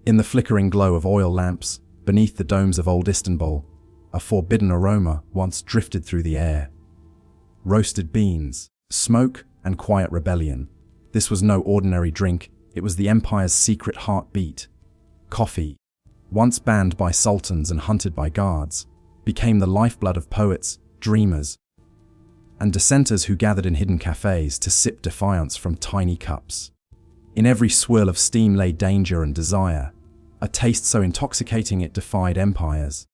In the flickering glow of oil lamps, beneath the domes of old Istanbul, a forbidden aroma once drifted through the air. Roasted beans, smoke, and quiet rebellion. This was no ordinary drink, it was the empire's secret heartbeat. Coffee, once banned by sultans and hunted by guards, became the lifeblood of poets, dreamers, and dissenters who gathered in hidden cafes to sip defiance from tiny cups. In every swirl of steam lay danger and desire, a taste so intoxicating it defied empires.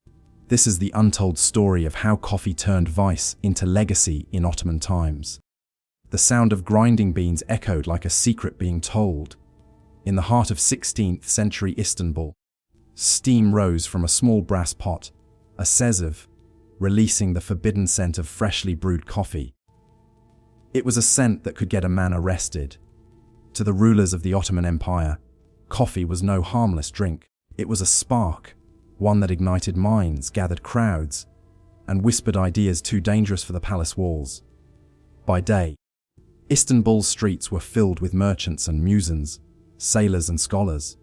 This is the untold story of how coffee turned vice into legacy in Ottoman times. The sound of grinding beans echoed like a secret being told. In the heart of 16th century Istanbul, steam rose from a small brass pot, a seziv, releasing the forbidden scent of freshly brewed coffee. It was a scent that could get a man arrested. To the rulers of the Ottoman Empire, coffee was no harmless drink. It was a spark, one that ignited minds, gathered crowds, and whispered ideas too dangerous for the palace walls. By day, Istanbul's streets were filled with merchants and muezzins, sailors and scholars.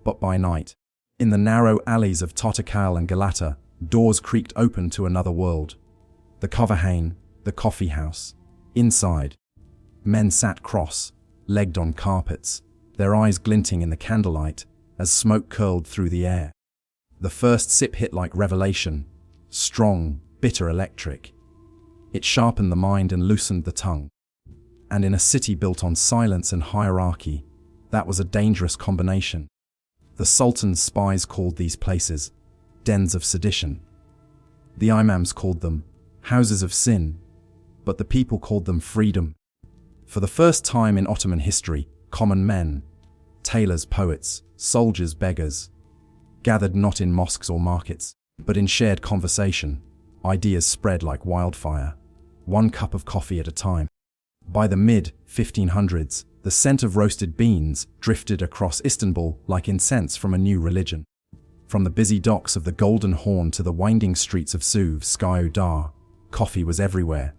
But by night, in the narrow alleys of Totakal and Galata, doors creaked open to another world. The coffeehane, the coffee house. Inside, men sat cross-legged on carpets, their eyes glinting in the candlelight as smoke curled through the air. The first sip hit like revelation, strong, bitter, electric. It sharpened the mind and loosened the tongue. And in a city built on silence and hierarchy, that was a dangerous combination. The Sultan's spies called these places dens of sedition. The imams called them houses of sin, but the people called them freedom. For the first time in Ottoman history, common men, tailors, poets, soldiers, beggars, gathered not in mosques or markets, but in shared conversation. Ideas spread like wildfire, one cup of coffee at a time. By the mid-1500s, the scent of roasted beans drifted across Istanbul like incense from a new religion. From the busy docks of the Golden Horn to the winding streets of Suv, Skye-Dar, coffee was everywhere.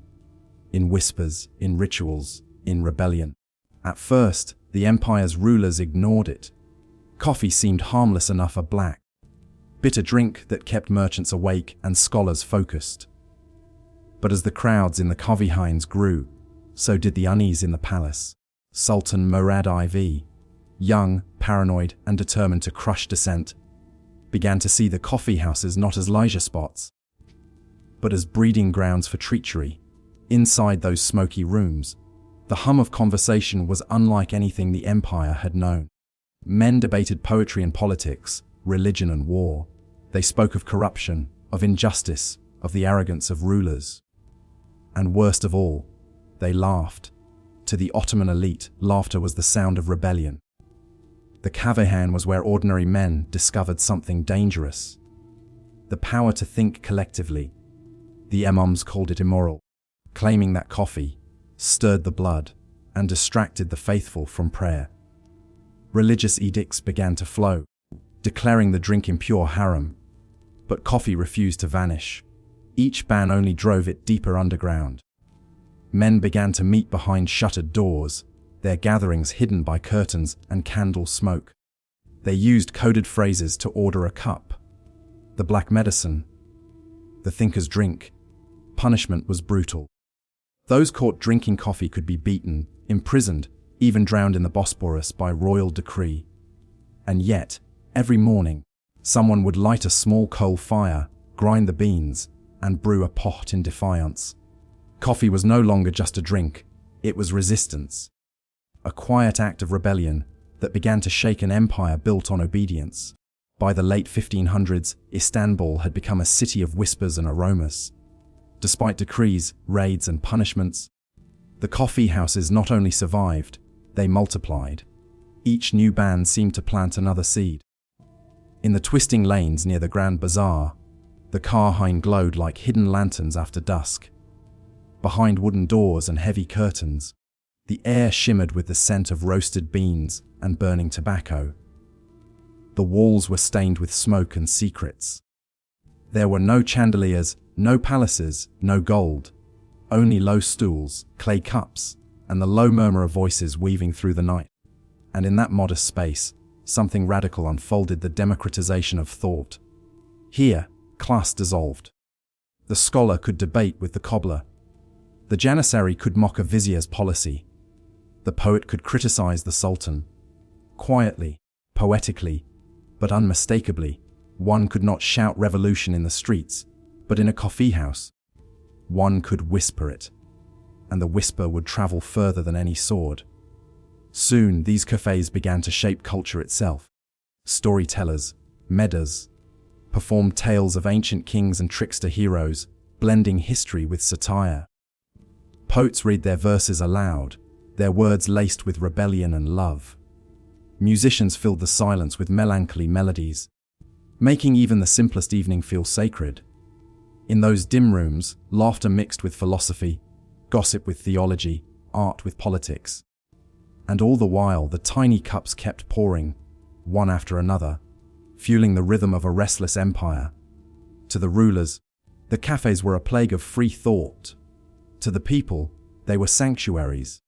In whispers, in rituals, in rebellion. At first, the empire's rulers ignored it. Coffee seemed harmless enough, a black, bitter drink that kept merchants awake and scholars focused. But as the crowds in the coffeehanes grew, so did the unease in the palace. Sultan Murad IV, young, paranoid, and determined to crush dissent, began to see the coffeehouses not as leisure spots, but as breeding grounds for treachery. Inside those smoky rooms, the hum of conversation was unlike anything the empire had known. Men debated poetry and politics, religion and war. They spoke of corruption, of injustice, of the arrogance of rulers. And worst of all, they laughed. To the Ottoman elite, laughter was the sound of rebellion. The Kavehan was where ordinary men discovered something dangerous. The power to think collectively. The imams called it immoral, claiming that coffee stirred the blood and distracted the faithful from prayer. Religious edicts began to flow, declaring the drink impure haram. But coffee refused to vanish. Each ban only drove it deeper underground. Men began to meet behind shuttered doors, their gatherings hidden by curtains and candle smoke. They used coded phrases to order a cup. The black medicine, the thinker's drink. Punishment was brutal. Those caught drinking coffee could be beaten, imprisoned, even drowned in the Bosporus by royal decree. And yet, every morning, someone would light a small coal fire, grind the beans, and brew a pot in defiance. Coffee was no longer just a drink, it was resistance. A quiet act of rebellion that began to shake an empire built on obedience. By the late 1500s, Istanbul had become a city of whispers and aromas. Despite decrees, raids, and punishments, the coffee houses not only survived, they multiplied. Each new ban seemed to plant another seed. In the twisting lanes near the Grand Bazaar, the coffeehouses glowed like hidden lanterns after dusk. Behind wooden doors and heavy curtains, the air shimmered with the scent of roasted beans and burning tobacco. The walls were stained with smoke and secrets. There were no chandeliers, no palaces, no gold, only low stools, clay cups, and the low murmur of voices weaving through the night. And in that modest space, something radical unfolded: the democratization of thought. Here, class dissolved. The scholar could debate with the cobbler. The janissary could mock a vizier's policy. The poet could criticize the sultan. Quietly, poetically, but unmistakably, one could not shout revolution in the streets, but in a coffee house. One could whisper it, and the whisper would travel further than any sword. Soon, these cafes began to shape culture itself. Storytellers, medders, performed tales of ancient kings and trickster heroes, blending history with satire. Poets read their verses aloud, their words laced with rebellion and love. Musicians filled the silence with melancholy melodies, making even the simplest evening feel sacred. In those dim rooms, laughter mixed with philosophy, gossip with theology, art with politics. And all the while, the tiny cups kept pouring, one after another, fueling the rhythm of a restless empire. To the rulers, the cafes were a plague of free thought. To the people, they were sanctuaries.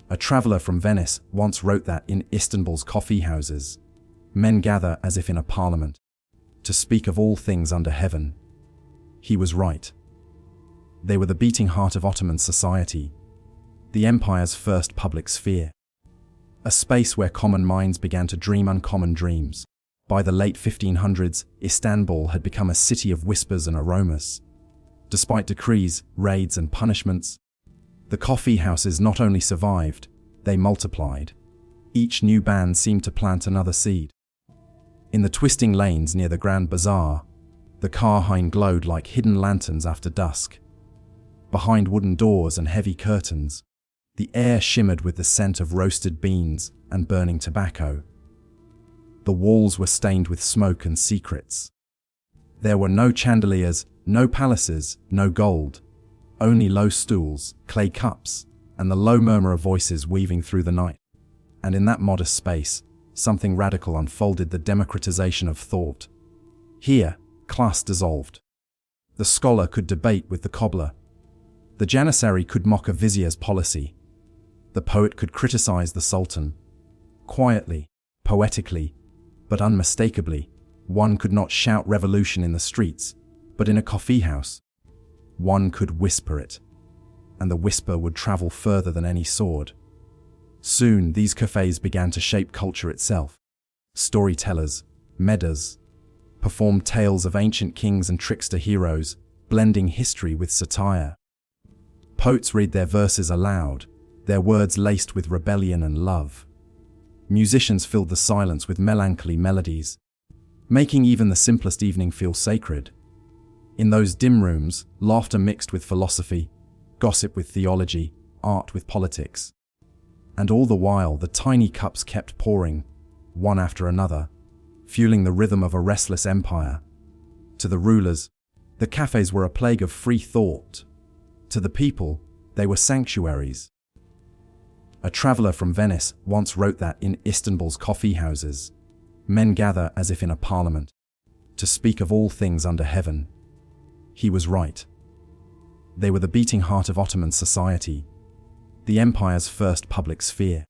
A traveler from Venice once wrote that in Istanbul's coffee houses, men gather as if in a parliament, to speak of all things under heaven. He was right. They were the beating heart of Ottoman society, the empire's first public sphere. A space where common minds began to dream uncommon dreams. By the late 1500s, Istanbul had become a city of whispers and aromas. Despite decrees, raids, and punishments, the coffee houses not only survived, they multiplied. Each new band seemed to plant another seed. In the twisting lanes near the Grand Bazaar, the Carheim glowed like hidden lanterns after dusk. Behind wooden doors and heavy curtains, the air shimmered with the scent of roasted beans and burning tobacco. The walls were stained with smoke and secrets. There were no chandeliers, no palaces, no gold, only low stools, clay cups, and the low murmur of voices weaving through the night. And in that modest space, something radical unfolded: the democratization of thought. Here, class dissolved. The scholar could debate with the cobbler. The janissary could mock a vizier's policy. The poet could criticize the sultan. Quietly, poetically, but unmistakably, one could not shout revolution in the streets, but in a coffee house. One could whisper it, and the whisper would travel further than any sword. Soon, these cafes began to shape culture itself. Storytellers, medders, performed tales of ancient kings and trickster heroes, blending history with satire. Poets read their verses aloud, their words laced with rebellion and love. Musicians filled the silence with melancholy melodies, making even the simplest evening feel sacred. In those dim rooms, laughter mixed with philosophy, gossip with theology, art with politics. And all the while, the tiny cups kept pouring, one after another, fueling the rhythm of a restless empire. To the rulers, the cafes were a plague of free thought. To the people, they were sanctuaries. A traveler from Venice once wrote that in Istanbul's coffee houses, men gather as if in a parliament, to speak of all things under heaven. He was right. They were the beating heart of Ottoman society, the empire's first public sphere.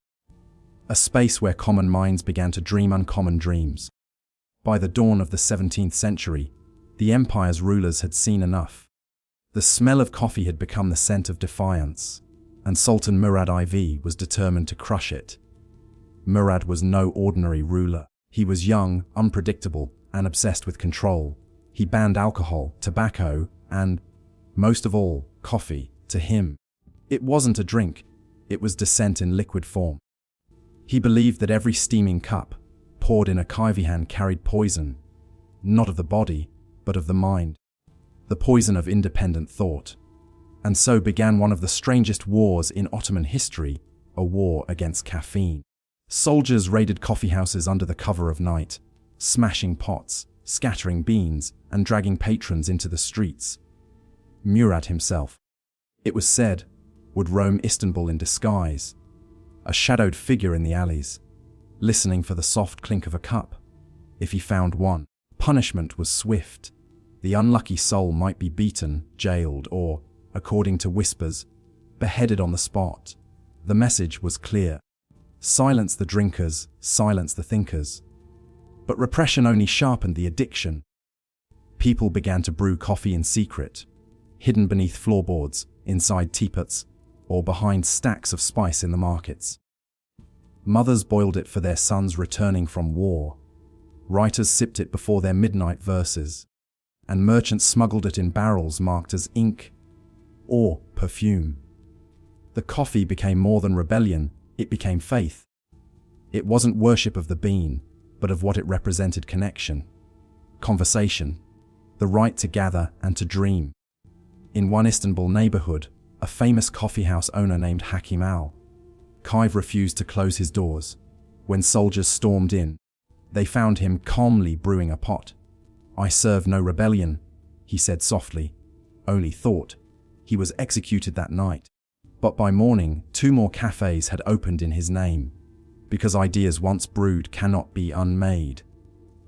A space where common minds began to dream uncommon dreams. By the dawn of the 17th century, the empire's rulers had seen enough. The smell of coffee had become the scent of defiance, and Sultan Murad IV was determined to crush it. Murad was no ordinary ruler. He was young, unpredictable, and obsessed with control. He banned alcohol, tobacco, and, most of all, coffee. To him, it wasn't a drink, it was dissent in liquid form. He believed that every steaming cup, poured in a kaivihan, carried poison, not of the body, but of the mind. The poison of independent thought. And so began one of the strangest wars in Ottoman history, a war against caffeine. Soldiers raided coffeehouses under the cover of night, smashing pots, scattering beans, and dragging patrons into the streets. Murad himself, it was said, would roam Istanbul in disguise, a shadowed figure in the alleys, listening for the soft clink of a cup. If he found one, punishment was swift. The unlucky soul might be beaten, jailed, or, according to whispers, beheaded on the spot. The message was clear. Silence the drinkers, silence the thinkers. But repression only sharpened the addiction. People began to brew coffee in secret, hidden beneath floorboards, inside teapots, or behind stacks of spice in the markets. Mothers boiled it for their sons returning from war. Writers sipped it before their midnight verses, and merchants smuggled it in barrels marked as ink or perfume. The coffee became more than rebellion, it became faith. It wasn't worship of the bean, but of what it represented: connection, conversation, the right to gather and to dream. In one Istanbul neighborhood, a famous coffeehouse owner named Hakim Al-Kaiv refused to close his doors. When soldiers stormed in, they found him calmly brewing a pot. "I serve no rebellion," he said softly, only thought. He was executed that night. But by morning, 2 more cafes had opened in his name, because ideas once brewed cannot be unmade.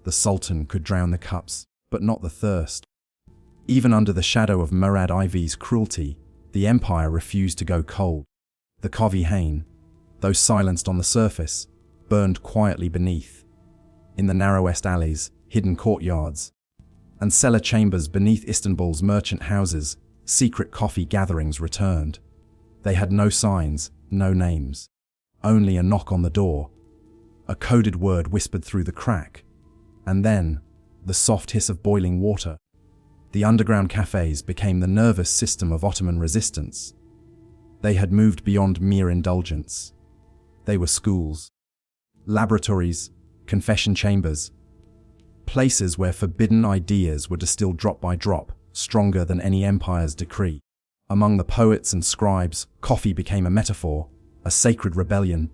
The Sultan could drown the cups, but not the thirst. Even under the shadow of Murad IV's cruelty, the empire refused to go cold. The coffeehouses, though silenced on the surface, burned quietly beneath. In the narrowest alleys, hidden courtyards, and cellar chambers beneath Istanbul's merchant houses, secret coffee gatherings returned. They had no signs, no names, only a knock on the door, a coded word whispered through the crack, and then the soft hiss of boiling water. The underground cafes became the nervous system of Ottoman resistance. They had moved beyond mere indulgence. They were schools, laboratories, confession chambers, places where forbidden ideas were distilled drop by drop, stronger than any empire's decree. Among the poets and scribes, coffee became a metaphor, a sacred rebellion.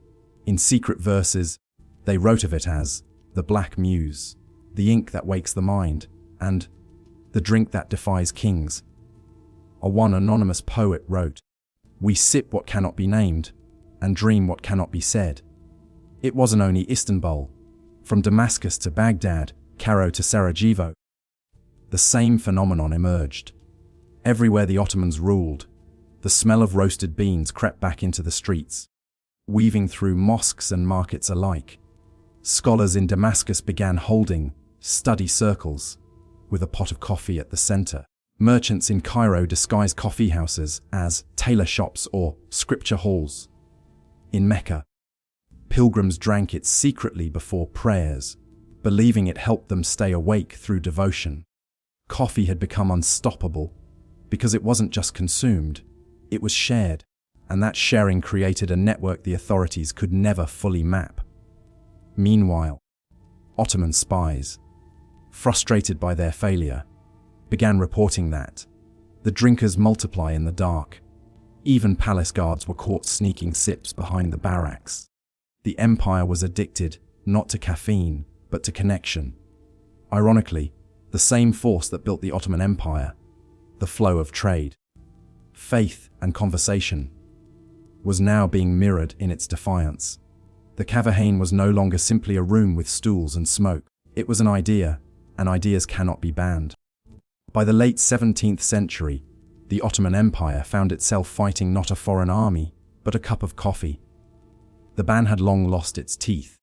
In secret verses, they wrote of it as the Black Muse, the ink that wakes the mind, and the drink that defies kings. One anonymous poet wrote, "We sip what cannot be named, and dream what cannot be said." It wasn't only Istanbul. From Damascus to Baghdad, Cairo to Sarajevo, the same phenomenon emerged. Everywhere the Ottomans ruled, the smell of roasted beans crept back into the streets, weaving through mosques and markets alike. Scholars in Damascus began holding study circles, with a pot of coffee at the center. Merchants in Cairo disguised coffeehouses as tailor shops or scripture halls. In Mecca, pilgrims drank it secretly before prayers, believing it helped them stay awake through devotion. Coffee had become unstoppable because it wasn't just consumed, it was shared, and that sharing created a network the authorities could never fully map. Meanwhile, Ottoman spies, frustrated by their failure, began reporting that the drinkers multiply in the dark. Even palace guards were caught sneaking sips behind the barracks. The empire was addicted not to caffeine, but to connection. Ironically, the same force that built the Ottoman Empire, the flow of trade, faith, and conversation, was now being mirrored in its defiance. The Cavahane was no longer simply a room with stools and smoke. It was an idea, and ideas cannot be banned. By the late 17th century, the Ottoman Empire found itself fighting not a foreign army, but a cup of coffee. The ban had long lost its teeth.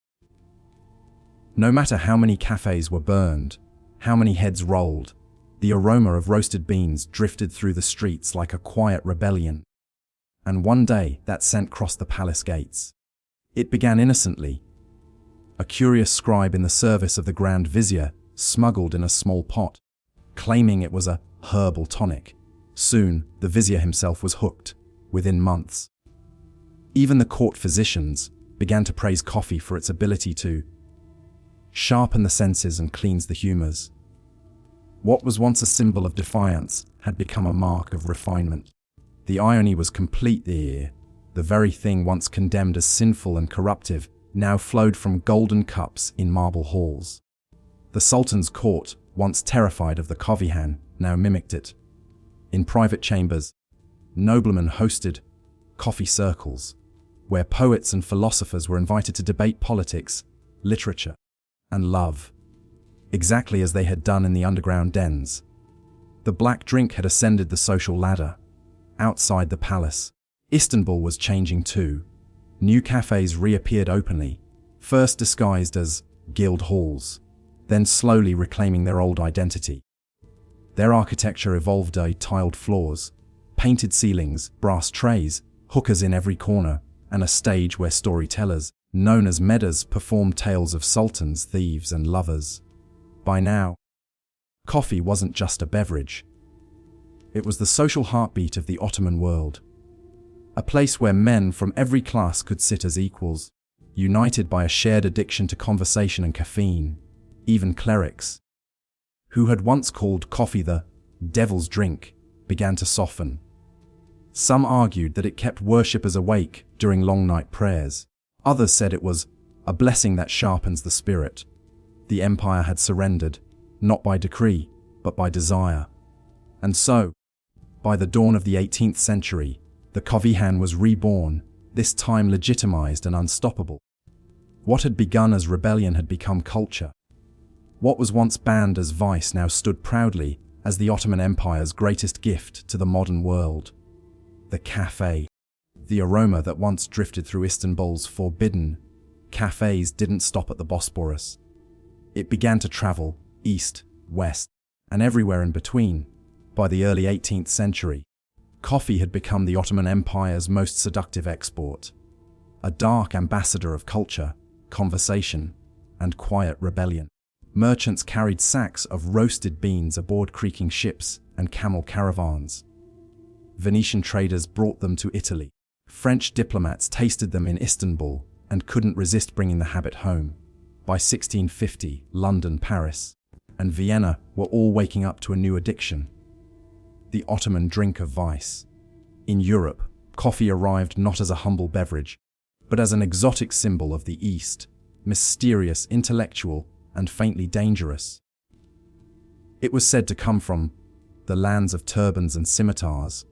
No matter how many cafes were burned, how many heads rolled, the aroma of roasted beans drifted through the streets like a quiet rebellion. And one day, that scent crossed the palace gates. It began innocently. A curious scribe in the service of the Grand Vizier smuggled in a small pot, claiming it was a herbal tonic. Soon, the Vizier himself was hooked, within months. Even the court physicians began to praise coffee for its ability to sharpen the senses and cleanse the humors. What was once a symbol of defiance had become a mark of refinement. The irony was complete here. The very thing once condemned as sinful and corruptive now flowed from golden cups in marble halls. The Sultan's court, once terrified of the coffeehouses, now mimicked it. In private chambers, noblemen hosted coffee circles, where poets and philosophers were invited to debate politics, literature, and love, exactly as they had done in the underground dens. The black drink had ascended the social ladder. Outside the palace, Istanbul was changing too. New cafes reappeared openly, first disguised as guild halls, then slowly reclaiming their old identity. Their architecture evolved: tiled floors, painted ceilings, brass trays, hookahs in every corner, and a stage where storytellers, known as meddahs, performed tales of sultans, thieves, and lovers. By now, coffee wasn't just a beverage. It was the social heartbeat of the Ottoman world. A place where men from every class could sit as equals, united by a shared addiction to conversation and caffeine. Even clerics, who had once called coffee the devil's drink, began to soften. Some argued that it kept worshippers awake during long night prayers. Others said it was a blessing that sharpens the spirit. The empire had surrendered, not by decree, but by desire. And so, by the dawn of the 18th century, the coffeehouse was reborn, this time legitimized and unstoppable. What had begun as rebellion had become culture. What was once banned as vice now stood proudly as the Ottoman Empire's greatest gift to the modern world. The café. The aroma that once drifted through Istanbul's forbidden cafes didn't stop at the Bosporus. It began to travel east, west, and everywhere in between. By the early 18th century, coffee had become the Ottoman Empire's most seductive export. A dark ambassador of culture, conversation, and quiet rebellion. Merchants carried sacks of roasted beans aboard creaking ships and camel caravans. Venetian traders brought them to Italy. French diplomats tasted them in Istanbul and couldn't resist bringing the habit home. By 1650, London, Paris, and Vienna were all waking up to a new addiction: the Ottoman drink of vice. In Europe, coffee arrived not as a humble beverage, but as an exotic symbol of the East, mysterious, intellectual, and faintly dangerous. It was said to come from the lands of turbans and scimitars,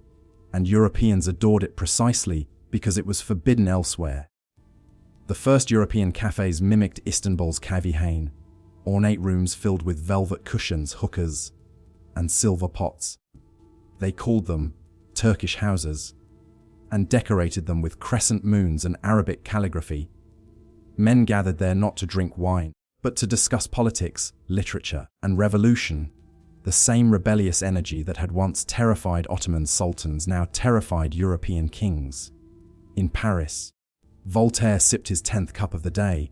and Europeans adored it precisely because it was forbidden elsewhere. The first European cafes mimicked Istanbul's kavihane, ornate rooms filled with velvet cushions, hookahs, and silver pots. They called them Turkish houses, and decorated them with crescent moons and Arabic calligraphy. Men gathered there not to drink wine, but to discuss politics, literature, and revolution. The same rebellious energy that had once terrified Ottoman sultans now terrified European kings. In Paris, Voltaire sipped his 10th cup of the day,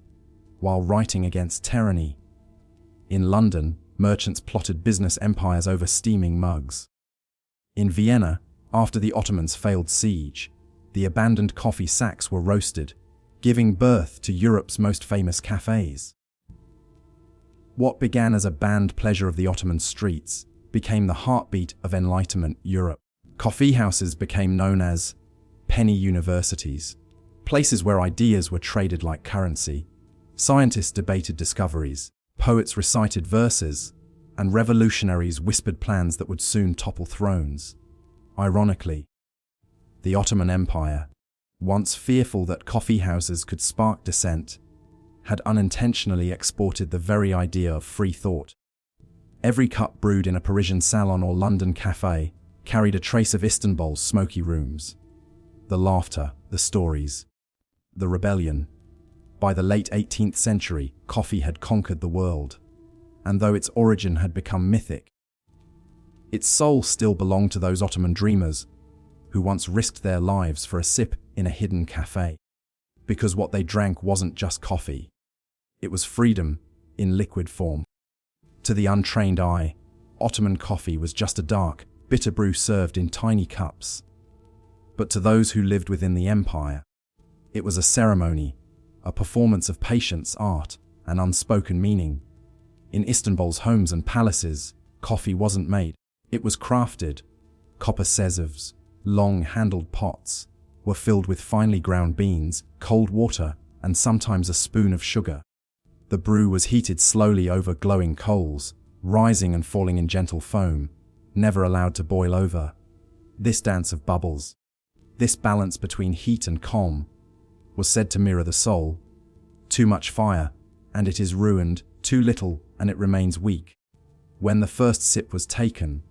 while writing against tyranny. In London, merchants plotted business empires over steaming mugs. In Vienna, after the Ottomans' failed siege, the abandoned coffee sacks were roasted, giving birth to Europe's most famous cafes. What began as a banned pleasure of the Ottoman streets became the heartbeat of Enlightenment Europe. Coffeehouses became known as penny universities, places where ideas were traded like currency. Scientists debated discoveries, poets recited verses, and revolutionaries whispered plans that would soon topple thrones. Ironically, the Ottoman Empire, once fearful that coffeehouses could spark dissent, had unintentionally exported the very idea of free thought. Every cup brewed in a Parisian salon or London cafe carried a trace of Istanbul's smoky rooms. The laughter, the stories, the rebellion. By the late 18th century, coffee had conquered the world, and though its origin had become mythic, its soul still belonged to those Ottoman dreamers who once risked their lives for a sip in a hidden cafe. Because what they drank wasn't just coffee. It was freedom in liquid form. To the untrained eye, Ottoman coffee was just a dark, bitter brew served in tiny cups. But to those who lived within the empire, it was a ceremony, a performance of patience, art, and unspoken meaning. In Istanbul's homes and palaces, coffee wasn't made, it was crafted. Copper sezivs, long-handled pots, were filled with finely ground beans, cold water, and sometimes a spoon of sugar. The brew was heated slowly over glowing coals, rising and falling in gentle foam, never allowed to boil over. This dance of bubbles, this balance between heat and calm, was said to mirror the soul. Too much fire, and it is ruined; too little, and it remains weak. When the first sip was taken,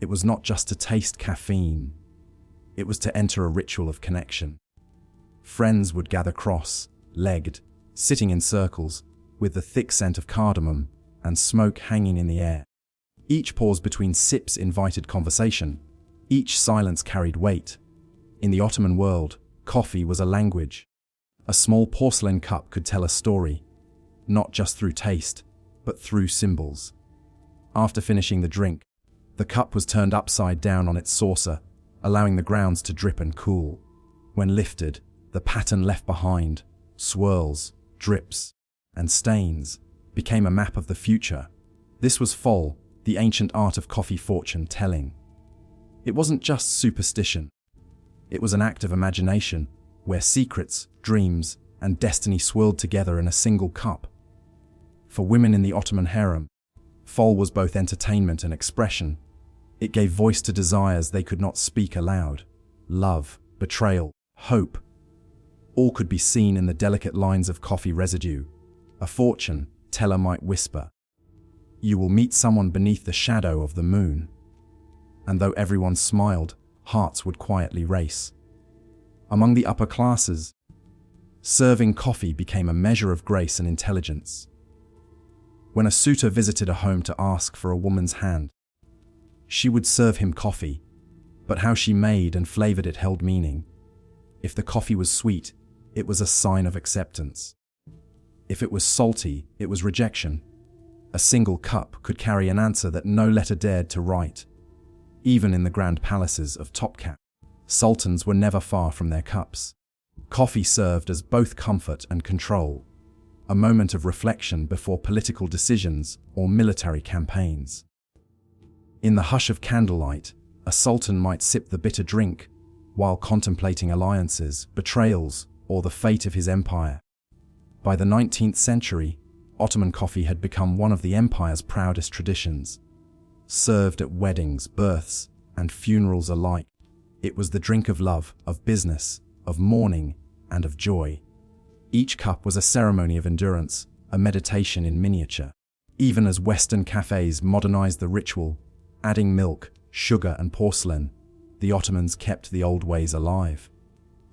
it was not just to taste caffeine. It was to enter a ritual of connection. Friends would gather cross-legged, sitting in circles, with the thick scent of cardamom and smoke hanging in the air. Each pause between sips invited conversation. Each silence carried weight. In the Ottoman world, coffee was a language. A small porcelain cup could tell a story, not just through taste, but through symbols. After finishing the drink, the cup was turned upside down on its saucer, allowing the grounds to drip and cool. When lifted, the pattern left behind, swirls, drips, and stains, became a map of the future. This was fol, the ancient art of coffee fortune-telling. It wasn't just superstition. It was an act of imagination, where secrets, dreams, and destiny swirled together in a single cup. For women in the Ottoman harem, fol was both entertainment and expression. It gave voice to desires they could not speak aloud. Love, betrayal, hope. All could be seen in the delicate lines of coffee residue. A fortune teller might whisper, "You will meet someone beneath the shadow of the moon." And though everyone smiled, hearts would quietly race. Among the upper classes, serving coffee became a measure of grace and intelligence. When a suitor visited a home to ask for a woman's hand, she would serve him coffee, but how she made and flavored it held meaning. If the coffee was sweet, it was a sign of acceptance. If it was salty, it was rejection. A single cup could carry an answer that no letter dared to write. Even in the grand palaces of Topkapi, sultans were never far from their cups. Coffee served as both comfort and control, a moment of reflection before political decisions or military campaigns. In the hush of candlelight, a sultan might sip the bitter drink while contemplating alliances, betrayals, or the fate of his empire. By the 19th century, Ottoman coffee had become one of the empire's proudest traditions. Served at weddings, births, and funerals alike, it was the drink of love, of business, of mourning, and of joy. Each cup was a ceremony of endurance, a meditation in miniature. Even as Western cafes modernized the ritual, adding milk, sugar, and porcelain, the Ottomans kept the old ways alive.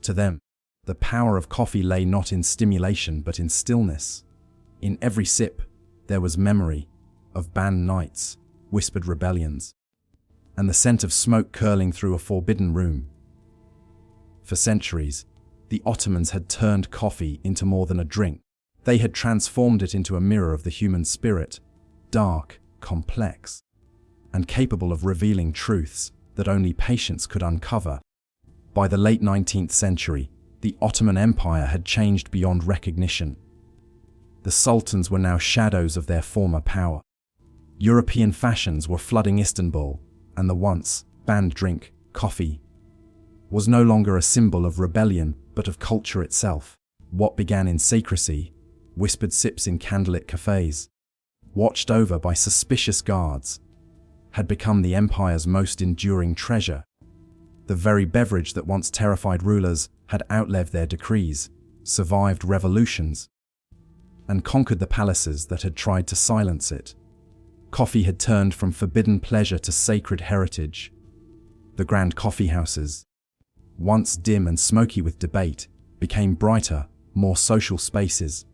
To them, the power of coffee lay not in stimulation but in stillness. In every sip, there was memory of banned nights, whispered rebellions, and the scent of smoke curling through a forbidden room. For centuries, the Ottomans had turned coffee into more than a drink. They had transformed it into a mirror of the human spirit, dark, complex, and capable of revealing truths that only patience could uncover. By the late 19th century, the Ottoman Empire had changed beyond recognition. The sultans were now shadows of their former power. European fashions were flooding Istanbul, and the once banned drink, coffee, was no longer a symbol of rebellion but of culture itself. What began in secrecy, whispered sips in candlelit cafes, watched over by suspicious guards, had become the empire's most enduring treasure. The very beverage that once terrified rulers had outlived their decrees, survived revolutions, and conquered the palaces that had tried to silence it. Coffee had turned from forbidden pleasure to sacred heritage. The grand coffeehouses, once dim and smoky with debate, became brighter, more social spaces,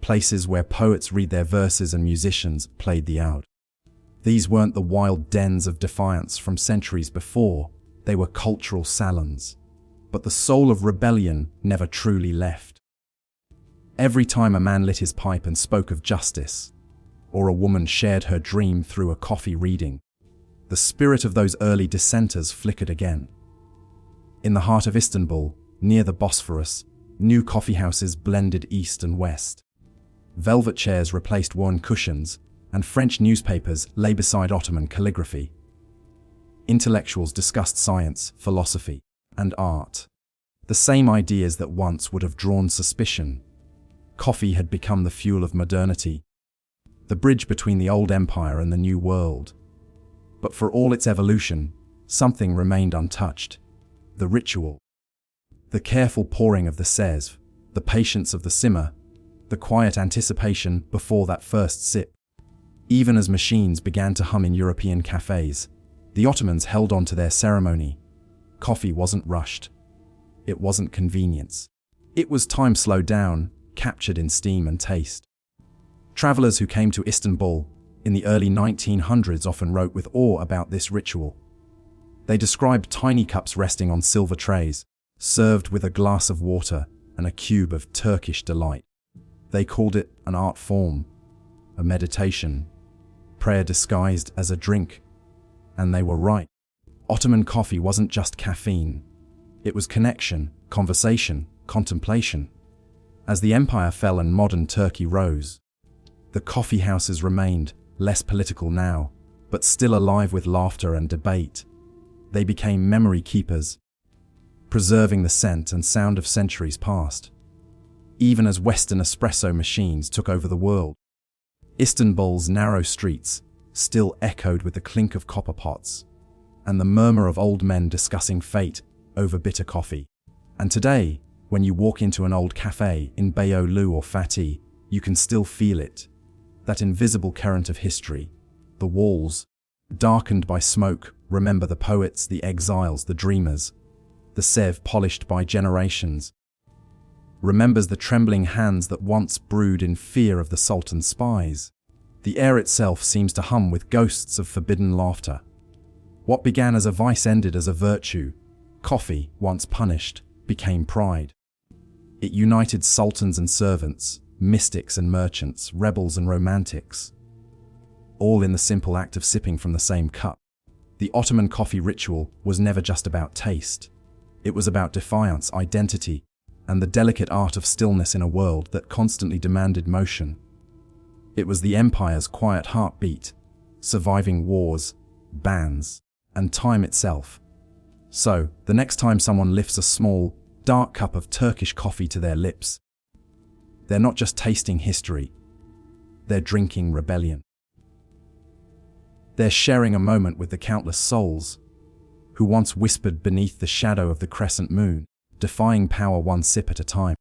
places where poets read their verses and musicians played the oud. These weren't the wild dens of defiance from centuries before, they were cultural salons. But the soul of rebellion never truly left. Every time a man lit his pipe and spoke of justice, or a woman shared her dream through a coffee reading, the spirit of those early dissenters flickered again. In the heart of Istanbul, near the Bosphorus, new coffeehouses blended east and west. Velvet chairs replaced worn cushions, and French newspapers lay beside Ottoman calligraphy. Intellectuals discussed science, philosophy, and art. The same ideas that once would have drawn suspicion. Coffee had become the fuel of modernity, the bridge between the old empire and the new world. But for all its evolution, something remained untouched. The ritual. The careful pouring of the sezv, the patience of the simmer, the quiet anticipation before that first sip. Even as machines began to hum in European cafes, the Ottomans held on to their ceremony. Coffee wasn't rushed. It wasn't convenience. It was time slowed down, captured in steam and taste. Travelers who came to Istanbul in the early 1900s often wrote with awe about this ritual. They described tiny cups resting on silver trays, served with a glass of water and a cube of Turkish delight. They called it an art form, a meditation, prayer disguised as a drink. And they were right. Ottoman coffee wasn't just caffeine. It was connection, conversation, contemplation. As the empire fell and modern Turkey rose, the coffeehouses remained, less political now, but still alive with laughter and debate. They became memory keepers, preserving the scent and sound of centuries past. Even as Western espresso machines took over the world, Istanbul's narrow streets still echoed with the clink of copper pots and the murmur of old men discussing fate over bitter coffee. And today, when you walk into an old cafe in Beyoğlu or Fatih, you can still feel it, that invisible current of history. The walls, darkened by smoke, remember the poets, the exiles, the dreamers. The Sev, polished by generations, remembers the trembling hands that once brewed in fear of the Sultan's spies. The air itself seems to hum with ghosts of forbidden laughter. What began as a vice ended as a virtue. Coffee, once punished, became pride. It united sultans and servants, mystics and merchants, rebels and romantics, all in the simple act of sipping from the same cup. The Ottoman coffee ritual was never just about taste. It was about defiance, identity, and the delicate art of stillness in a world that constantly demanded motion. It was the empire's quiet heartbeat, surviving wars, bans, and time itself. So, the next time someone lifts a small, dark cup of Turkish coffee to their lips, they're not just tasting history, they're drinking rebellion. They're sharing a moment with the countless souls who once whispered beneath the shadow of the crescent moon, defying power one sip at a time.